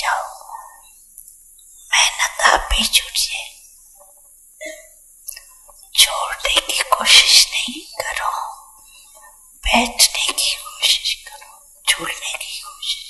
जाओ, मेहनत आप भी छूट जाए। छोड़ने की कोशिश नहीं करो, बैठने की कोशिश करो, झूलने की कोशिश।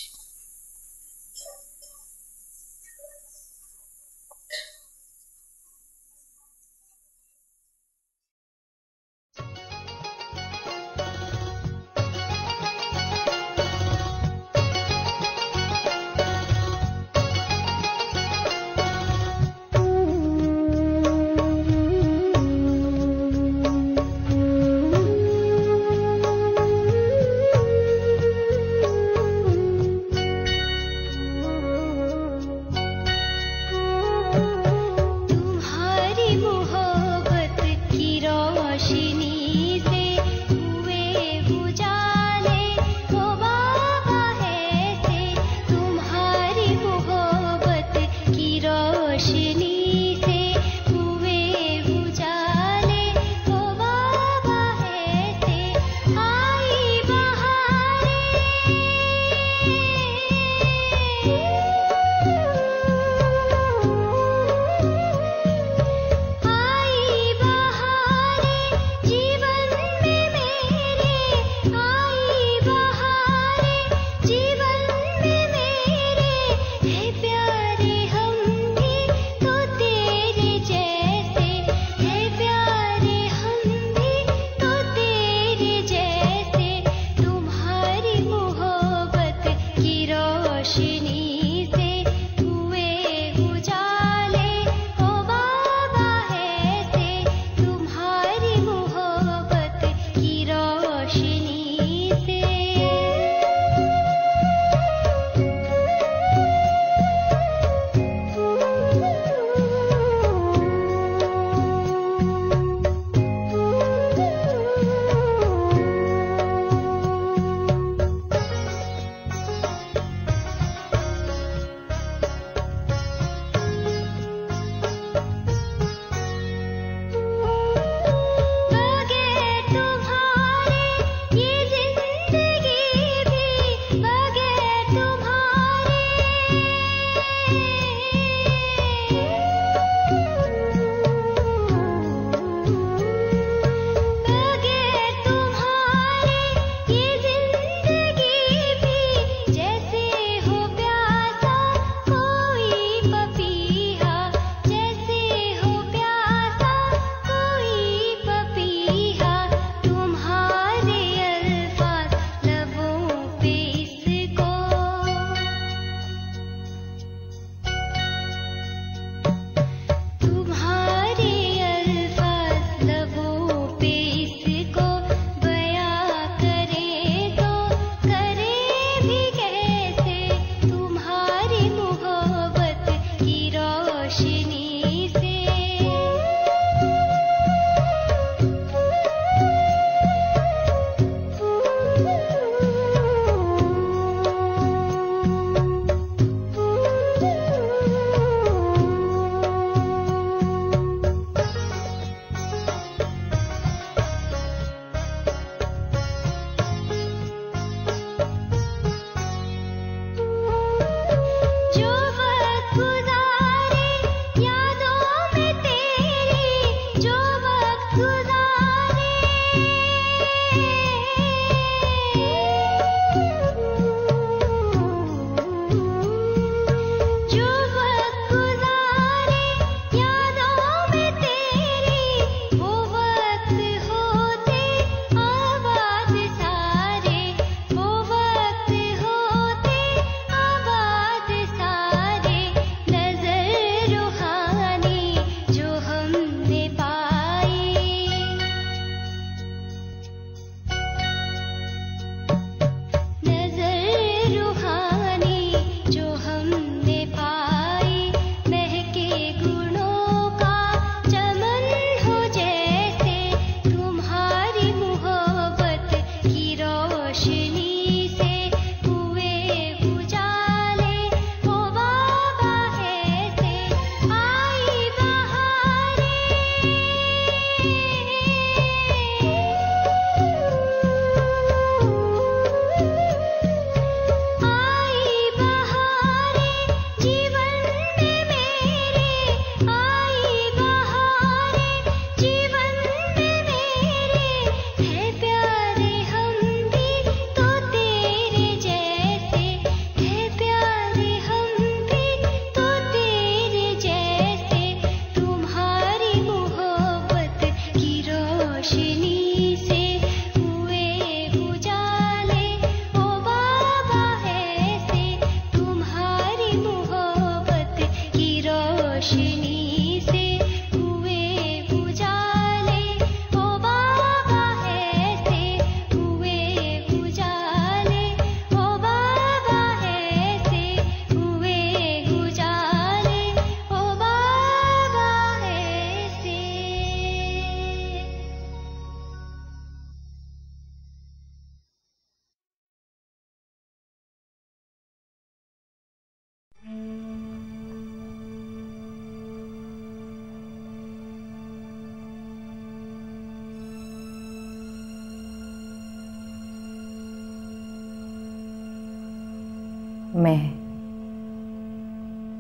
मैं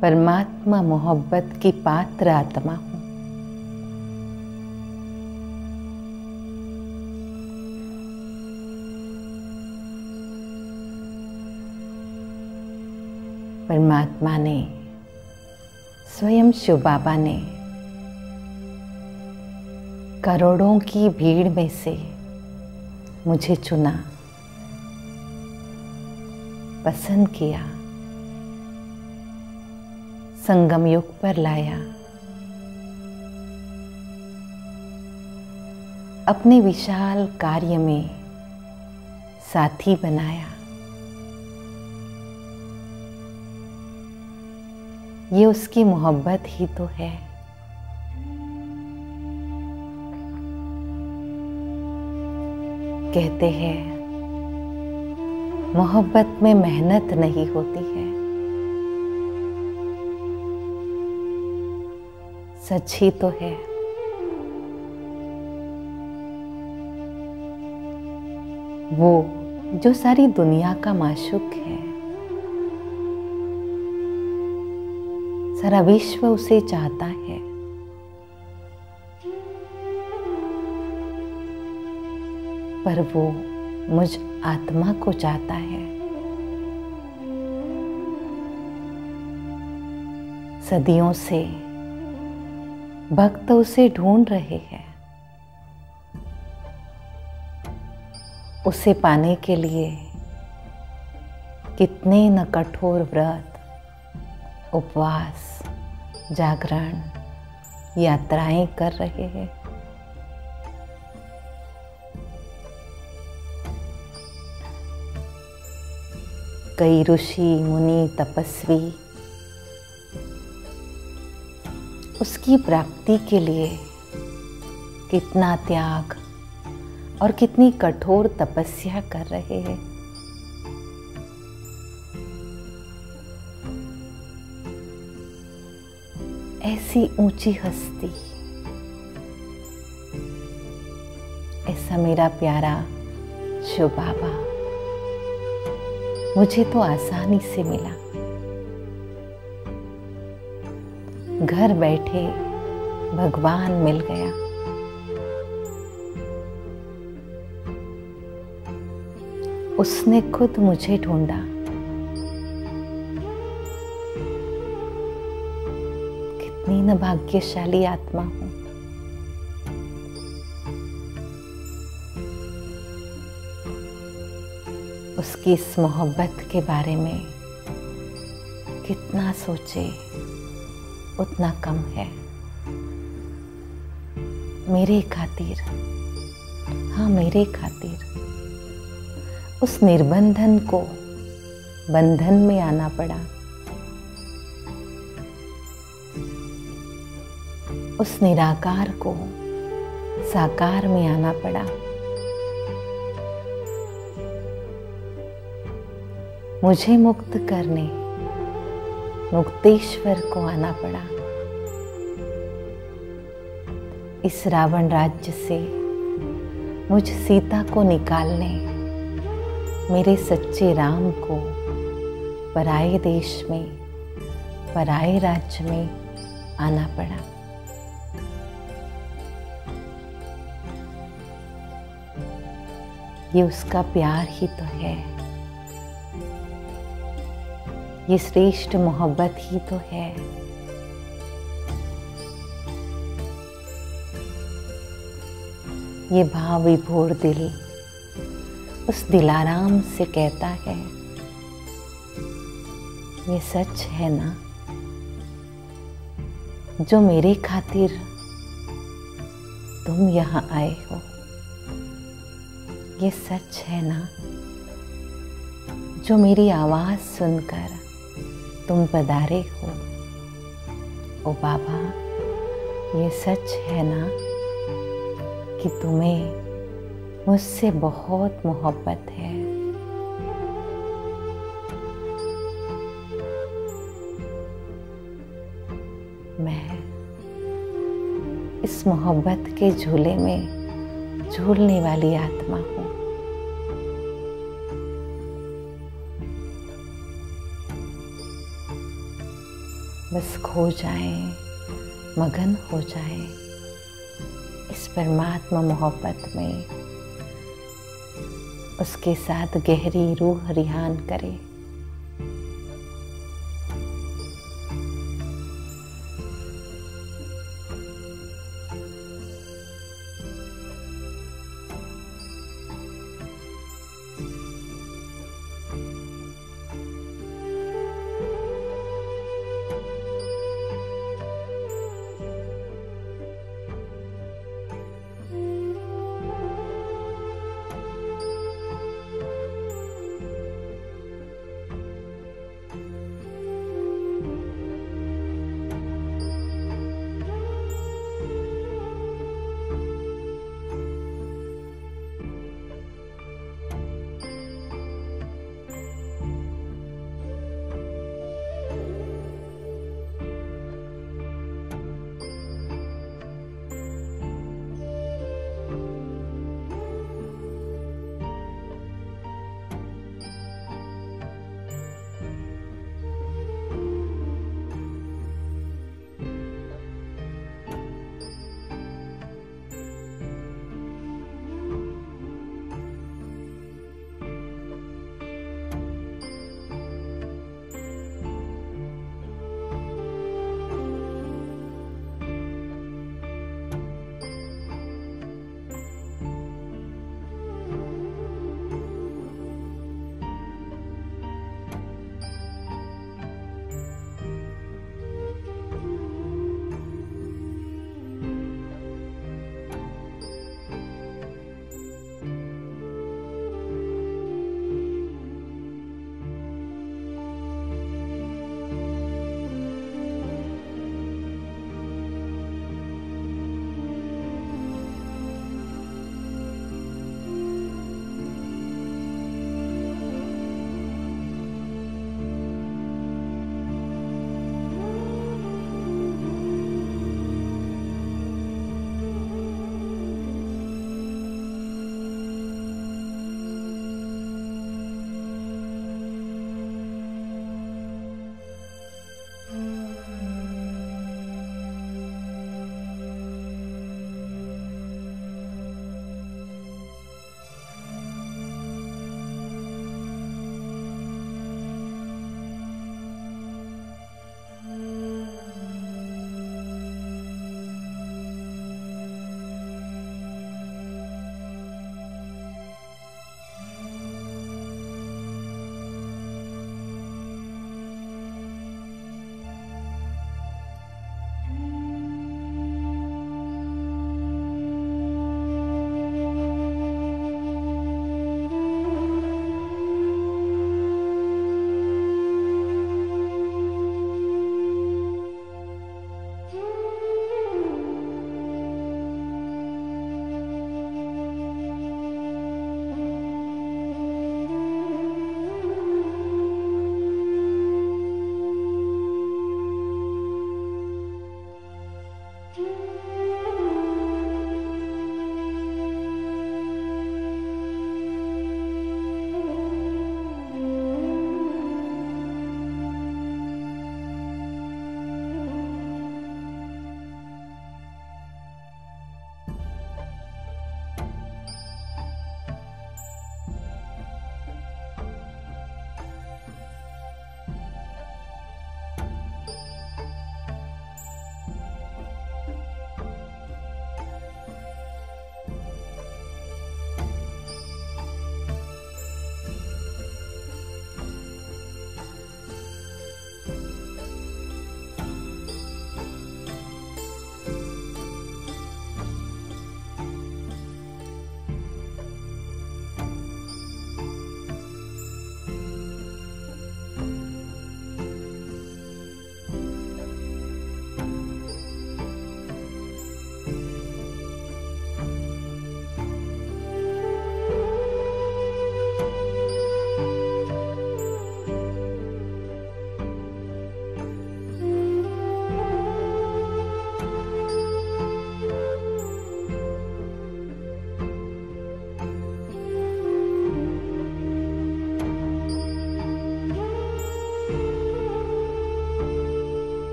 परमात्मा मोहब्बत की पात्र आत्मा हूँ। परमात्मा ने, स्वयं शिव बाबा ने करोड़ों की भीड़ में से मुझे चुना, पसंद किया, संगम युग पर लाया, अपने विशाल कार्य में साथी बनाया। ये उसकी मोहब्बत ही तो है। कहते हैं मोहब्बत में मेहनत नहीं होती है। सच ही तो है। वो जो सारी दुनिया का माशूक है, सारा विश्व उसे चाहता है, पर वो मुझ आत्मा को चाहता है। सदियों से भक्त उसे ढूंढ रहे हैं। उसे पाने के लिए कितने न कठोर व्रत, उपवास, जागरण, यात्राएं कर रहे हैं। कई ऋषि मुनि तपस्वी उसकी प्राप्ति के लिए कितना त्याग और कितनी कठोर तपस्या कर रहे हैं। ऐसी ऊंची हस्ती, ऐसा मेरा प्यारा शिव बाबा मुझे तो आसानी से मिला। घर बैठे भगवान मिल गया। उसने खुद मुझे ढूंढा। कितनी न भाग्यशाली आत्मा हूं। उसकी इस मोहब्बत के बारे में कितना सोचे उतना कम है। मेरे खातिर, हाँ मेरे खातिर उस निर्बंधन को बंधन में आना पड़ा। उस निराकार को साकार में आना पड़ा। मुझे मुक्त करने मुक्तेश्वर को आना पड़ा। इस रावण राज्य से मुझ सीता को निकालने मेरे सच्चे राम को पराये देश में, पराये राज्य में आना पड़ा। ये उसका प्यार ही तो है। ये श्रेष्ठ मोहब्बत ही तो है। ये भाव विभोर दिल उस दिलाराम से कहता है, ये सच है ना जो मेरे खातिर तुम यहाँ आए हो? ये सच है ना जो मेरी आवाज सुनकर तुम पधारे हो? ओ बाबा, ये सच है ना कि तुम्हें मुझसे बहुत मोहब्बत है? मैं इस मोहब्बत के झूले में झूलने वाली आत्मा हूँ। बस खो जाए, मगन हो जाए इस परमात्मा मोहब्बत में, उसके साथ गहरी रूह रिहान करे।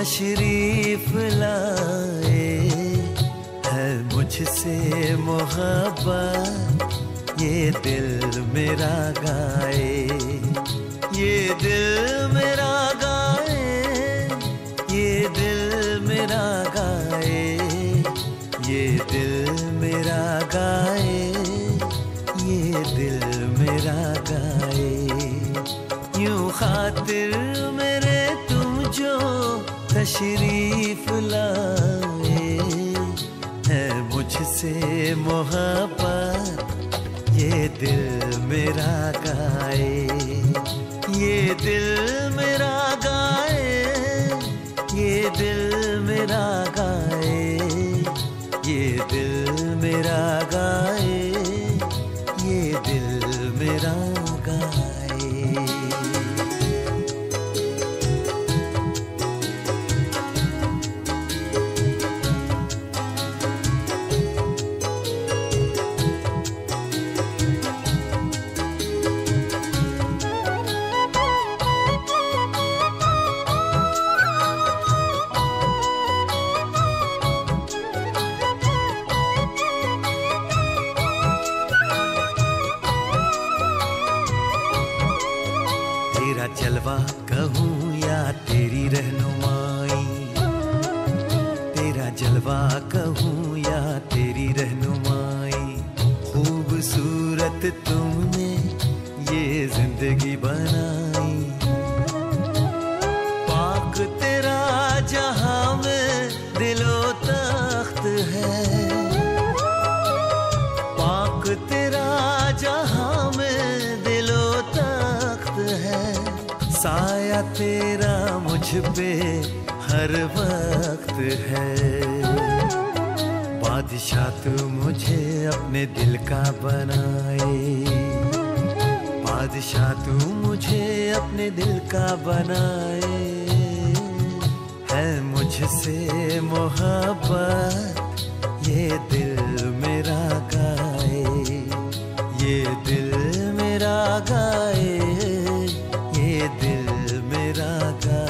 तशरीफ लाए, है मुझसे मोहब्बत, ये दिल मेरा गाए, ये दिल मेरा गाए, ये दिल मेरा गाए, ये दिल मेरा गाए, ये दिल मेरा गाए। यूं खातिर मेरे तुम जो तशरीफ लाए, है मुझसे मोहब्बत, ये दिल मेरा गाए, ये दिल मेरा गाए, ये दिल मेरा गाए, ये दिल मेरा गाए, ये दिल मेरा गाए। तेरा जलवा कहूँ या तेरी रहनुमाई, तेरा जलवा कहूँ या तेरी रहनुमाई, खूबसूरत तुमने ये जिंदगी बनाई। पाक तेरा जहां में दिलो तख्त है, पाक तेरा जहां में दिलो तख्त है, साया तेरा मुझ पे हर वक्त है। बादशाह तू मुझे अपने दिल का बनाए, बादशाह तू मुझे अपने दिल का बनाए, है मुझसे मोहब्बत, ये दिल मेरा गाए, ये दिल मेरा गाए, ये दिल मेरा गाए।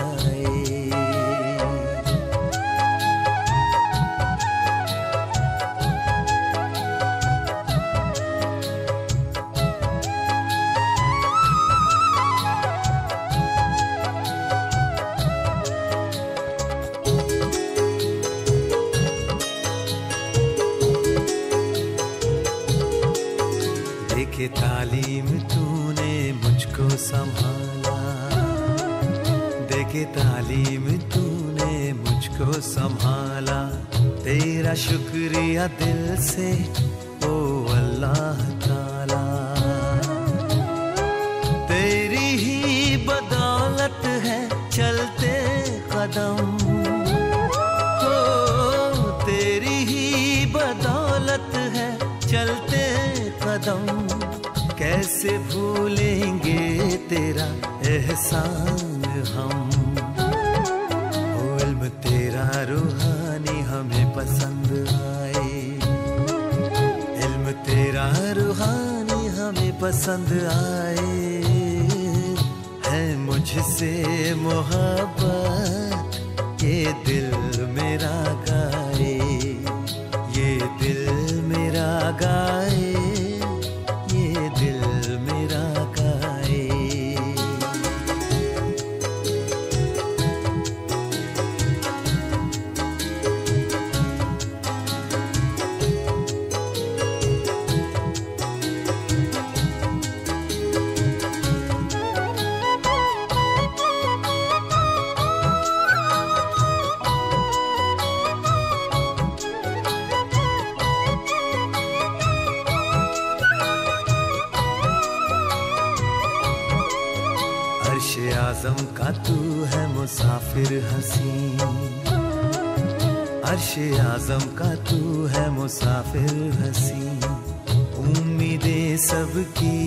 देखे तालीम तूने मुझको संभाला, देखे तालीम तूने मुझको संभाला, तेरा शुक्रिया दिल से ओ अल्लाह ताला। तेरी ही बदौलत है चलते कदम, हो तेरी ही बदौलत है चलते कदम, कैसे भूलेंगे तेरा एहसान हम। ओ इल्म तेरा रूहानी हमें पसंद आए, इल्म तेरा रूहानी हमें पसंद आए, है मुझसे मोहब्बत, ये दिल मेरा गाए, ये दिल मेरा गाए, ये दिल मेरा गाए। अर्श आज़म का तू है मुसाफिर हसीन, अर्श आज़म का तू है मुसाफिर हसीन, उम्मीदें सबकी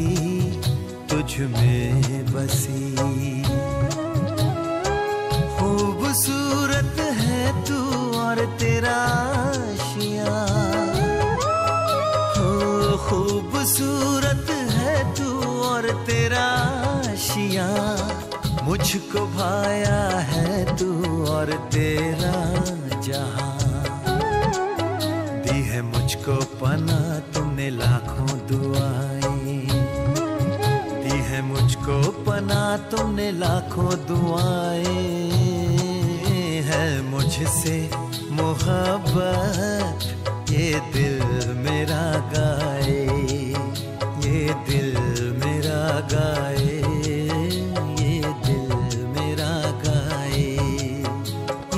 तुझ में बसी। खूबसूरत है तू और तेरा आशियाँ, हो खूबसूरत है तू और तेरा आशियाँ, मुझको भाया है तू और तेरा जहां। दी है मुझको पना तुमने लाखों दुआएं, दी है मुझको पना तुमने लाखों दुआएं। है मुझसे मोहब्बत ये दिल मेरा गाए, ये दिल मेरा गाए, ये दिल मेरा गाए।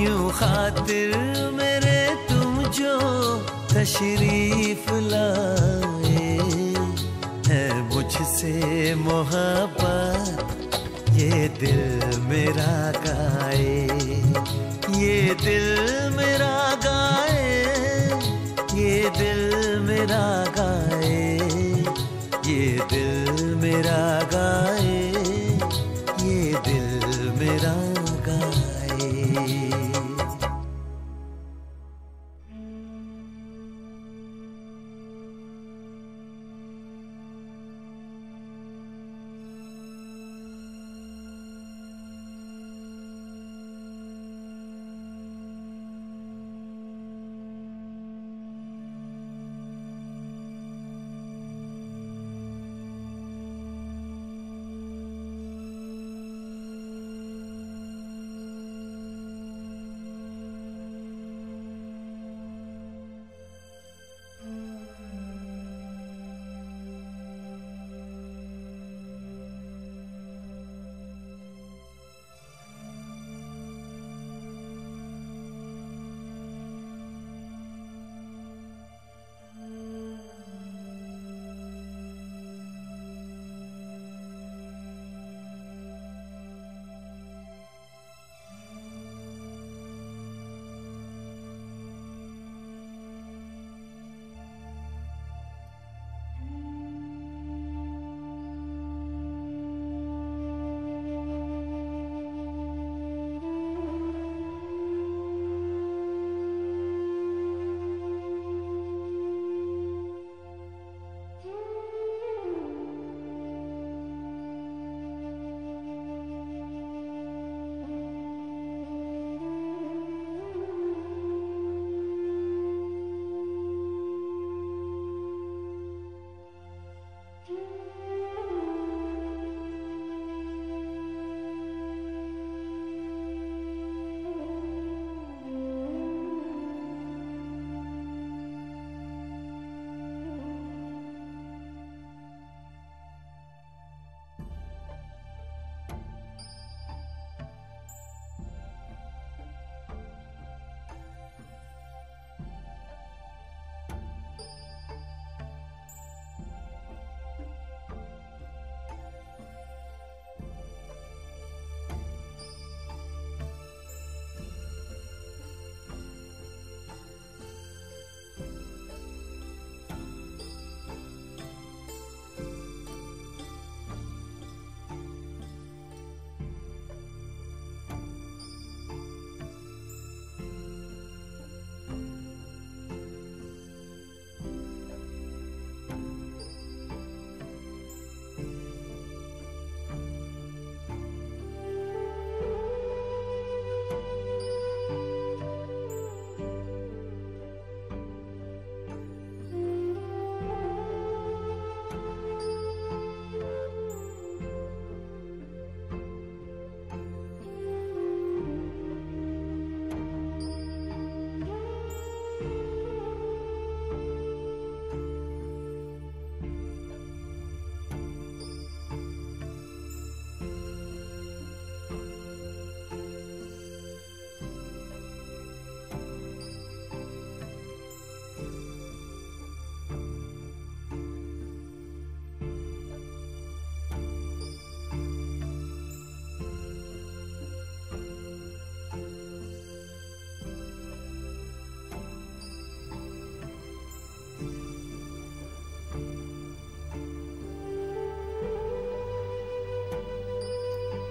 यूं खातिर मेरे तुम जो तशरीफ लाए, है मुझसे मोहब्बत ये दिल मेरा गाए, ये दिल मेरा गाए, ये दिल मेरा गाए, ये दिल मेरा गाए, ये दिल मेरा गाए।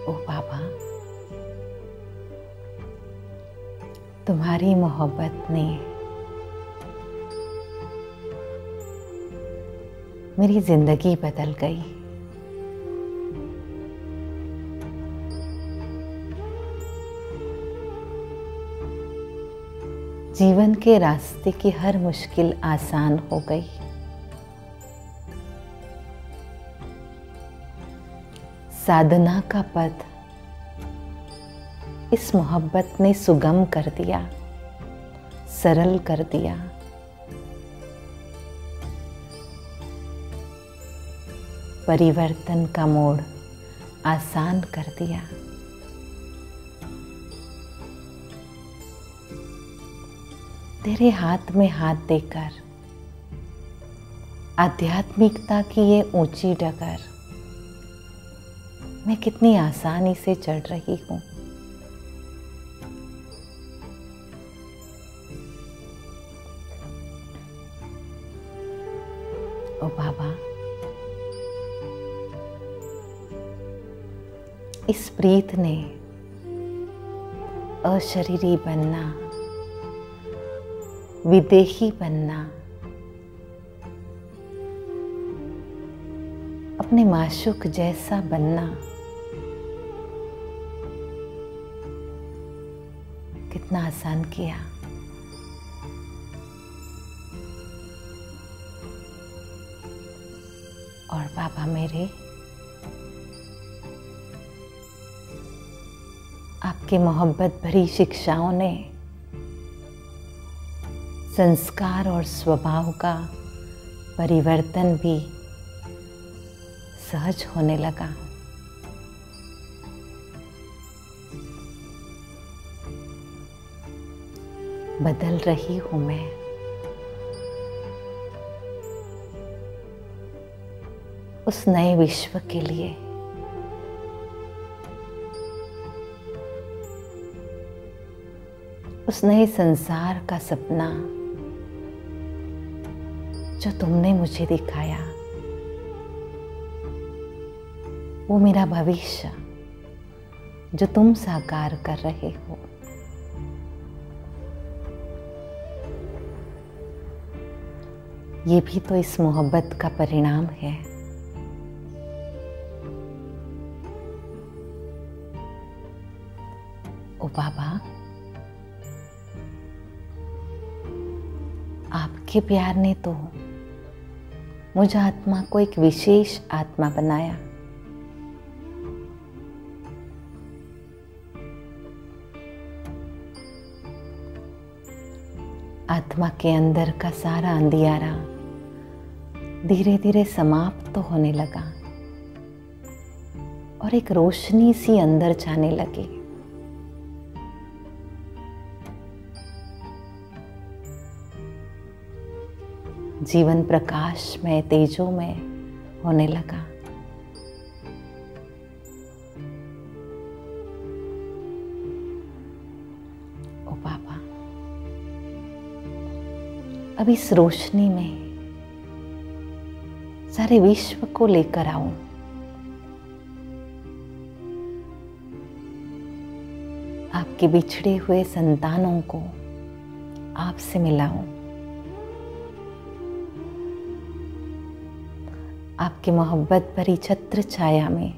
ओ बाबा, तुम्हारी मोहब्बत ने मेरी जिंदगी बदल गई। जीवन के रास्ते की हर मुश्किल आसान हो गई। साधना का पथ इस मोहब्बत ने सुगम कर दिया, सरल कर दिया। परिवर्तन का मोड़ आसान कर दिया। तेरे हाथ में हाथ देकर आध्यात्मिकता की ये ऊंची डगर मैं कितनी आसानी से चढ़ रही हूँ। ओ बाबा, इस प्रीत ने अशरीरी बनना, विदेही बनना, अपने माशूक जैसा बनना कितना आसान किया। और बाबा मेरे, आपकी मोहब्बत भरी शिक्षाओं ने संस्कार और स्वभाव का परिवर्तन भी सहज होने लगा। बदल रही हूं मैं। उस नए विश्व के लिए, उस नए संसार का सपना जो तुमने मुझे दिखाया, वो मेरा भविष्य जो तुम साकार कर रहे हो। ये भी तो इस मोहब्बत का परिणाम है। ओ बाबा, आपके प्यार ने तो मुझ आत्मा को एक विशेष आत्मा बनाया। आत्मा के अंदर का सारा अंधियारा धीरे धीरे समाप्त तो होने लगा और एक रोशनी सी अंदर जाने लगी। जीवन प्रकाश में, तेजो में होने लगा। ओ बाबा, अब इस रोशनी में सारे विश्व को लेकर आऊं। आपके बिछड़े हुए संतानों को आपसे मिलाऊं। आपकी मोहब्बत भरी छत्र छाया में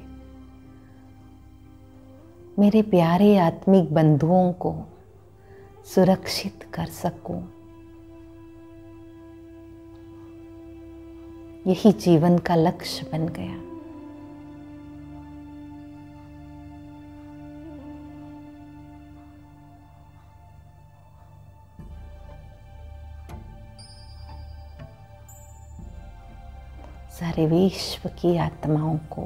मेरे प्यारे आत्मिक बंधुओं को सुरक्षित कर सकूं। यही जीवन का लक्ष्य बन गया। सारे विश्व की आत्माओं को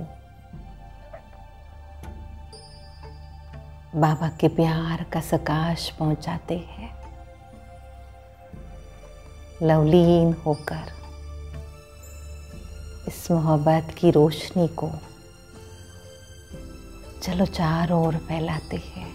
बाबा के प्यार का सकाश पहुंचाते हैं। लवलीन होकर इस मोहब्बत की रोशनी को चलो चारों ओर फैलाते हैं।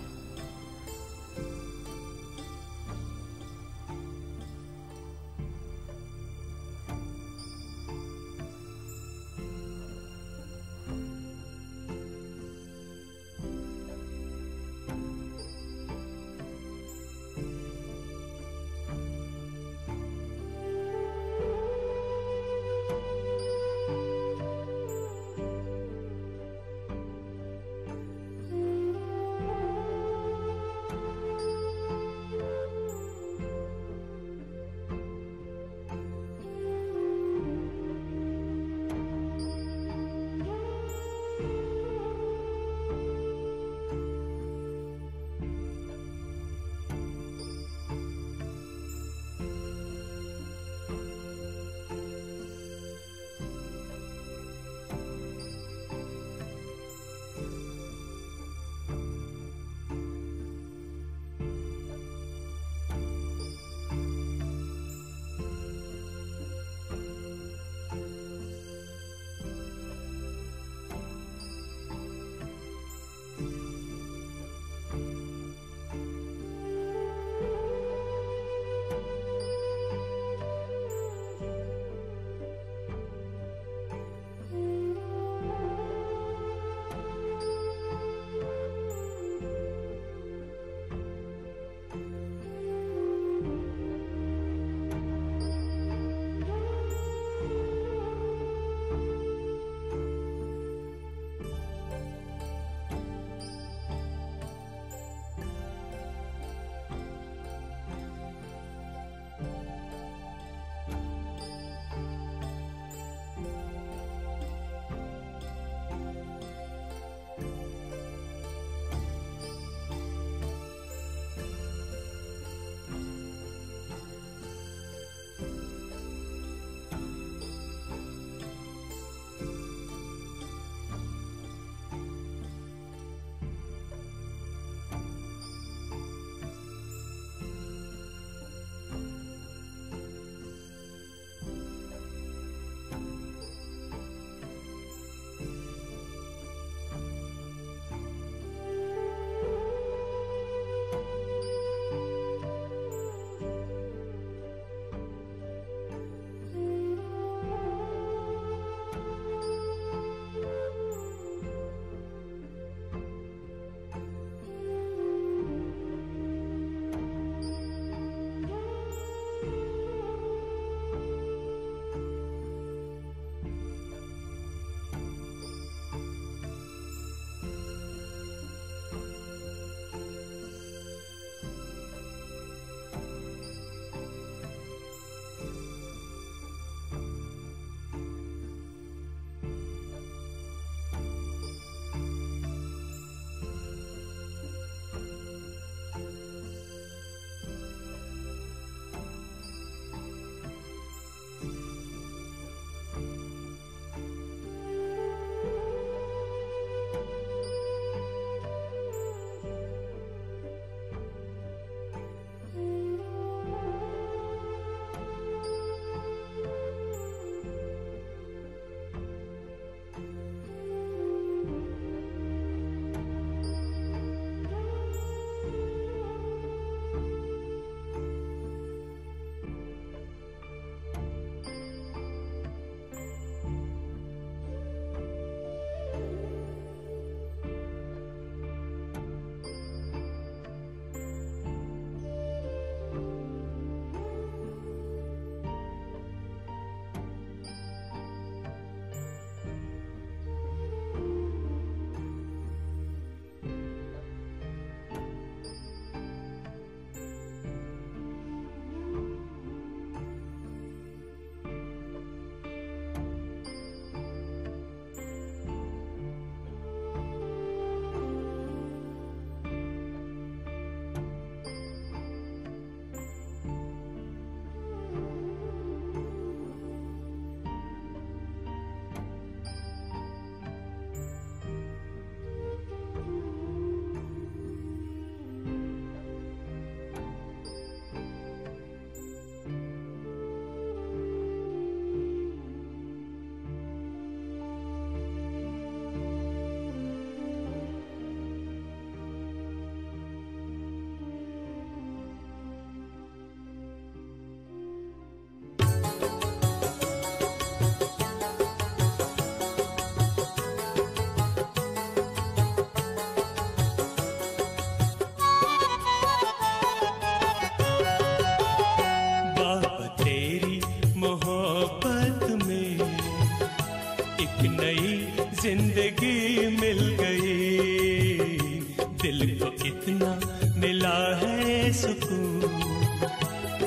सुकून,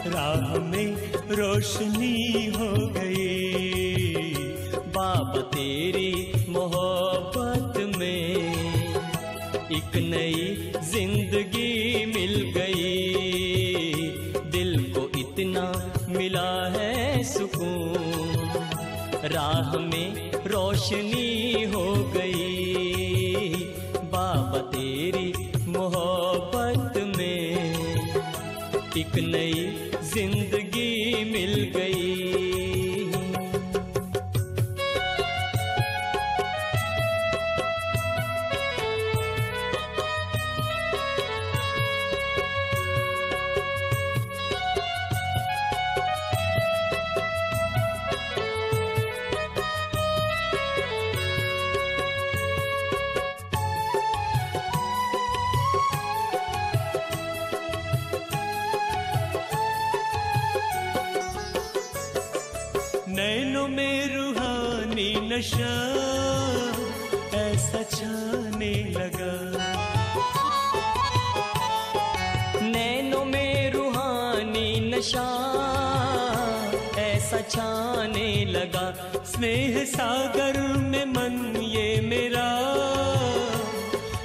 राह में रोशनी हो गई। बाबा तेरी मोहब्बत में एक नई जिंदगी मिल गई। दिल को इतना मिला है सुकून, राह में रोशनी हो गई। बाबा तेरी मोहब्बत में एक नई जिंदगी मिल गई। नैनों में रूहानी नशा ऐसा छाने लगा, नैनों में रूहानी नशा ऐसा छाने लगा। स्नेह सागर में मन ये मेरा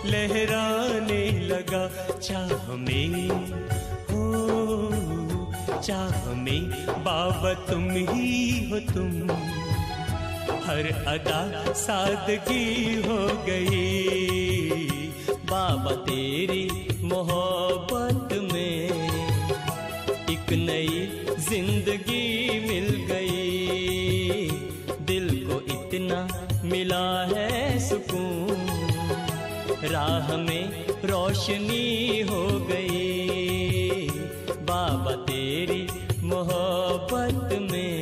लहराने लगा। चाह में हो, चाह में बाबा तुम ही हो तुम, हर अदा सादगी हो गई। बाबा तेरी मोहब्बत में एक नई जिंदगी मिल गई। दिल को इतना मिला है सुकून, राह में रोशनी हो गई। बाबा तेरी मोहब्बत में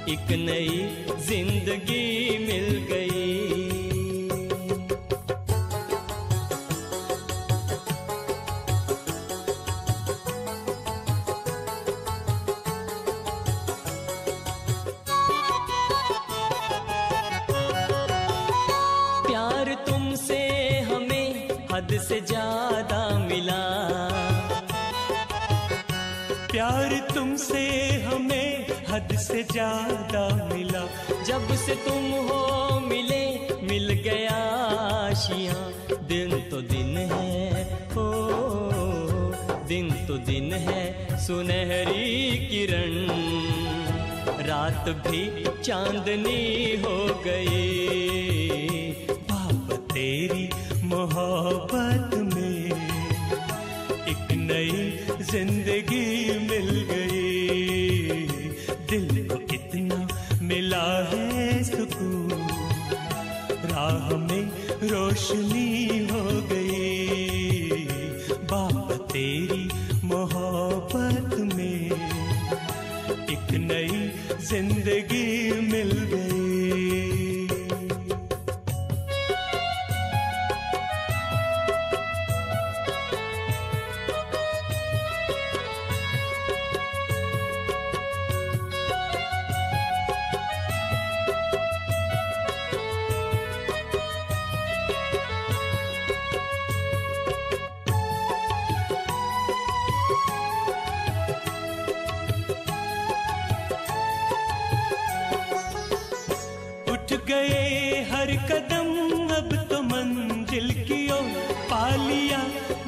एक नई जिंदगी मिल गई। प्यार तुमसे हमें हद से ज्यादा मिला, प्यार तुमसे हमें हद से ज्यादा मिला। जब से तुम हो मिले मिल गया आशियाँ। दिन तो दिन है हो, दिन तो दिन है सुनहरी किरण, रात भी चांदनी हो गई। बाबा तेरी मोहब्बत में एक नई जिंदगी मिल गई। दिल को इतना मिला है सुकून, राह में रोशनी हो गई। बाबा तेरी मोहब्बत में एक नई जिंदगी मिल गई। गए हर कदम अब तो मंजिल की ओर, पा लिया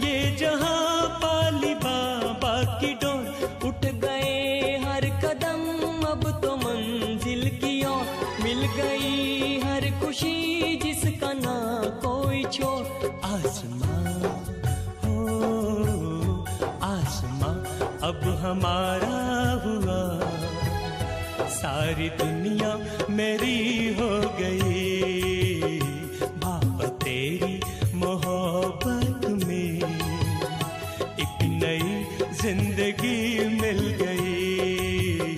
ये जहां पाली बाबा की डोर। उठ गए हर कदम अब तो मंजिल की ओर, मिल गई हर खुशी जिसका ना कोई छोर। आसमां हो, आसमां अब हमारा हुआ, सारी दुनिया मेरी हो गई। बाबा तेरी मोहब्बत में एक नई जिंदगी मिल गई।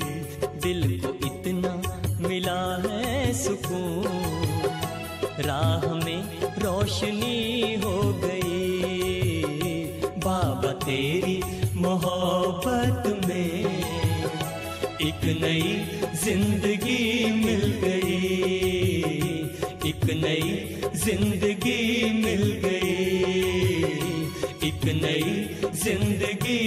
दिल को इतना मिला है सुकून, राह में रोशनी हो गई। बाबा तेरी मोहब्बत में एक नई जिंदगी मिल गई। एक नई जिंदगी मिल गई। एक एक नई जिंदगी